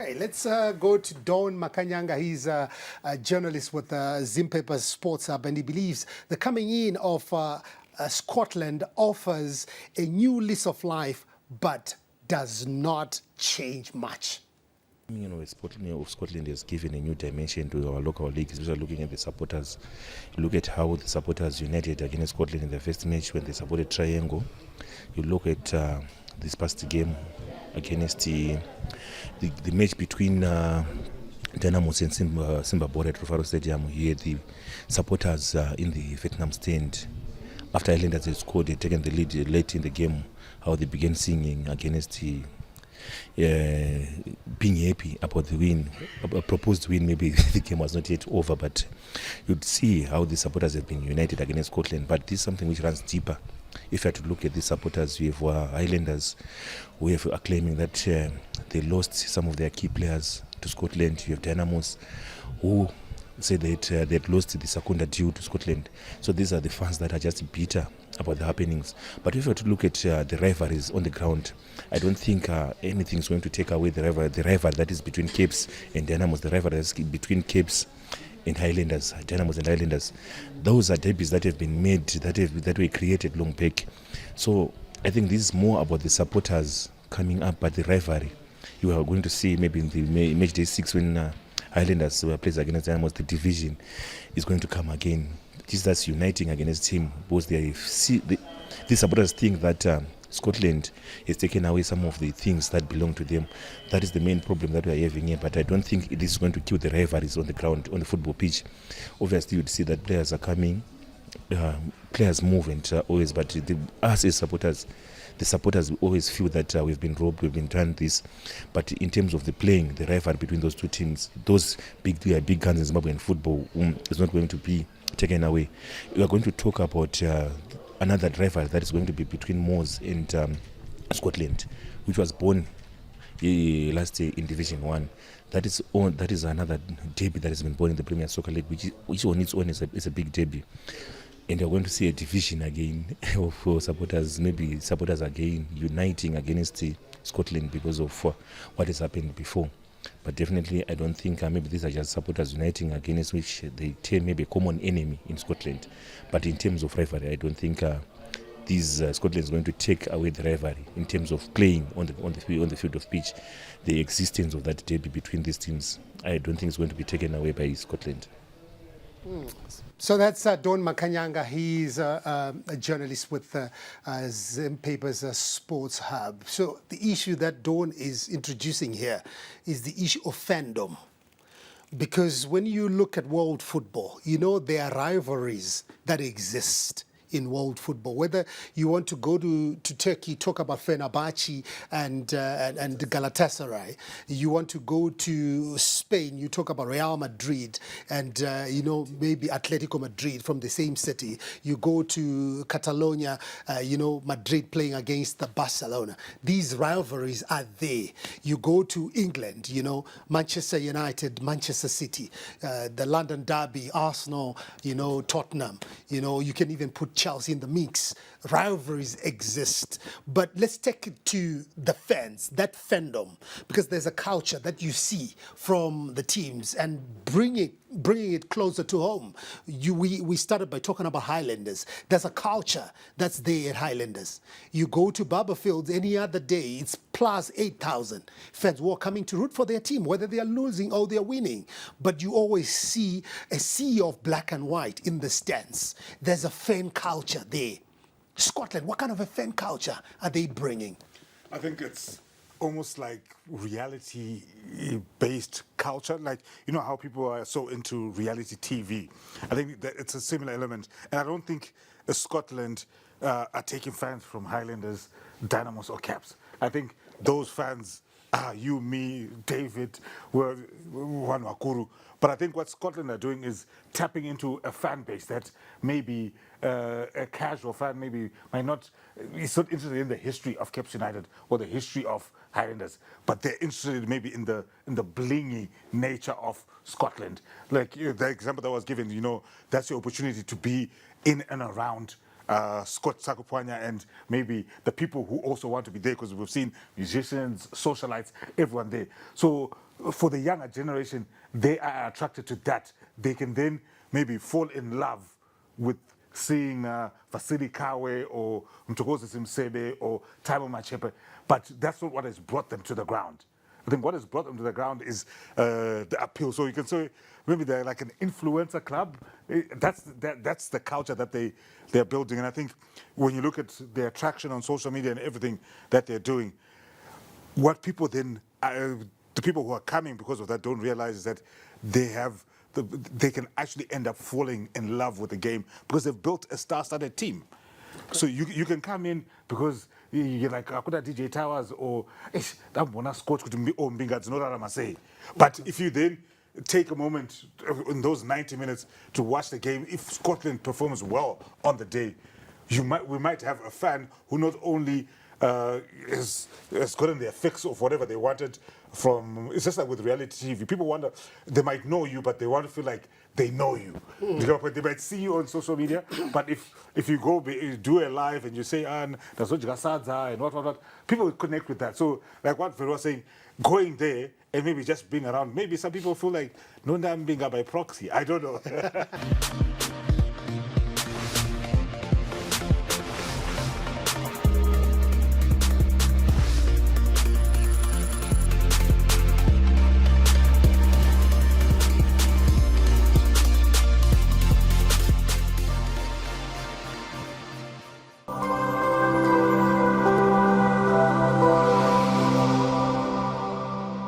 Okay, let's go to Don Makanyanga. He's a journalist with Zimpepa's Sports Hub, and he believes the coming in of Scotland offers a new lease of life, but does not change much. Scotland has given a new dimension to our local league, especially looking at the supporters. Look at how the supporters united against Scotland in the first match when they supported Triangle. You look at this past game against the match between Dynamos and Simba Bora at Rufaro Stadium. Here the supporters in the Vietnam stand. After Highlanders had scored, they had taken the lead late in the game, how they began singing against the being happy about the win, a proposed win. Maybe the game was not yet over, but you'd see how the supporters have been united against Scotland. But this is something which runs deeper. If you had to look at the supporters, we have Highlanders who have claiming that they lost some of their key players to Scotland. You have Dynamos who say that they had lost the Secunda due to Scotland. So these are the fans that are just bitter about the happenings. But if you were to look at the rivalries on the ground, I don't think anything's going to take away the rivalry that is between Caps and Dynamos, the rivalry that's between Caps and Highlanders, Dynamos and Highlanders. Those are derbys that have been made, that were created long back. So I think this is more about the supporters coming up, but the rivalry you are going to see maybe in the match day 6 when Highlanders plays against Dynamos, the division is going to come again. This is uniting against him because these supporters think that Scotland has taken away some of the things that belong to them. That is the main problem that we are having here, but I don't think it is going to kill the rivalries on the ground, on the football pitch. Obviously, you'd see that players are coming, players move and always, but us as supporters, the supporters always feel that we've been robbed, we've been done this. But in terms of the playing, the rivalry between those two teams, those big guns in Zimbabwean football is not going to be taken away. We are going to talk about another rivalry that is going to be between Moors and Scotland, which was born last year in Division 1. That is another derby that has been born in the Premier Soccer League, which on its own is a big derby. And you're going to see a division again for supporters, maybe supporters again uniting against Scotland because of what has happened before. But definitely, I don't think maybe these are just supporters uniting against which they turn maybe a common enemy in Scotland. But in terms of rivalry, I don't think Scotland is going to take away the rivalry in terms of playing on the field of pitch. The existence of that derby between these teams, I don't think it's going to be taken away by Scotland. So that's Don Makanyanga. He's a journalist with Zimpepa's Sports Hub. So the issue that Don is introducing here is the issue of fandom. Because when you look at world football, you know there are rivalries that exist in world football. Whether you want to go to Turkey, talk about Fenerbahce and Galatasaray. You want to go to Spain, you talk about Real Madrid and maybe Atletico Madrid from the same city. You go to Catalonia, Madrid playing against the Barcelona. These rivalries are there. You go to England, Manchester United, Manchester City, the London Derby, Arsenal, Tottenham. You can even put Chelsea in the mix. Rivalries exist. But let's take it to the fans, that fandom, because there's a culture that you see from the teams and bringing it closer to home. We started by talking about Highlanders. There's a culture that's there at Highlanders. You go to Barberfields any other day, it's plus 8,000 fans who are coming to root for their team, whether they are losing or they are winning. But you always see a sea of black and white in the stands. There's a fan culture there. Scotland, what kind of a fan culture are they bringing? I think it's almost like reality-based culture. Like, how people are so into reality TV. I think that it's a similar element. And I don't think Scotland are taking fans from Highlanders, Dynamos or Caps. I think those fans are you, me, David, Juan Wakuru. But I think what Scotland are doing is tapping into a fan base that maybe a casual fan might not, is not interested in the history of Caps United or the history of Highlanders, but they're interested maybe in the blingy nature of Scotland. Like the example that was given, that's the opportunity to be in and around Scott Sakopanya and maybe the people who also want to be there, because we've seen musicians, socialites, everyone there. So for the younger generation, they are attracted to that. They can then maybe fall in love with seeing Vasily Kawe or Mtokozi Simsebe or Taiwo Machepe, but that's not what has brought them to the ground. I think what has brought them to the ground is the appeal. So you can say maybe they're like an influencer club. That's the culture that they're building. And I think when you look at their attraction on social media and everything that they're doing, what people then, the people who are coming because of that don't realize is that they can actually end up falling in love with the game because they've built a star-studded team. So you can come in because you're like, I could have DJ Towers or Scott or Mbinga. But if you then take a moment in those 90 minutes to watch the game, if Scotland performs well on the day, we might have a fan who not only has gotten their fix of whatever they wanted from. It's just like with reality TV. People wonder, they might know you, but they want to feel like they know you. You know, but they might see you on social media, but if you go do a live and you say, that's what and what, people will connect with that. So, like what Vero was saying, going there and maybe just being around, maybe some people feel like, no, I'm being by proxy. I don't know.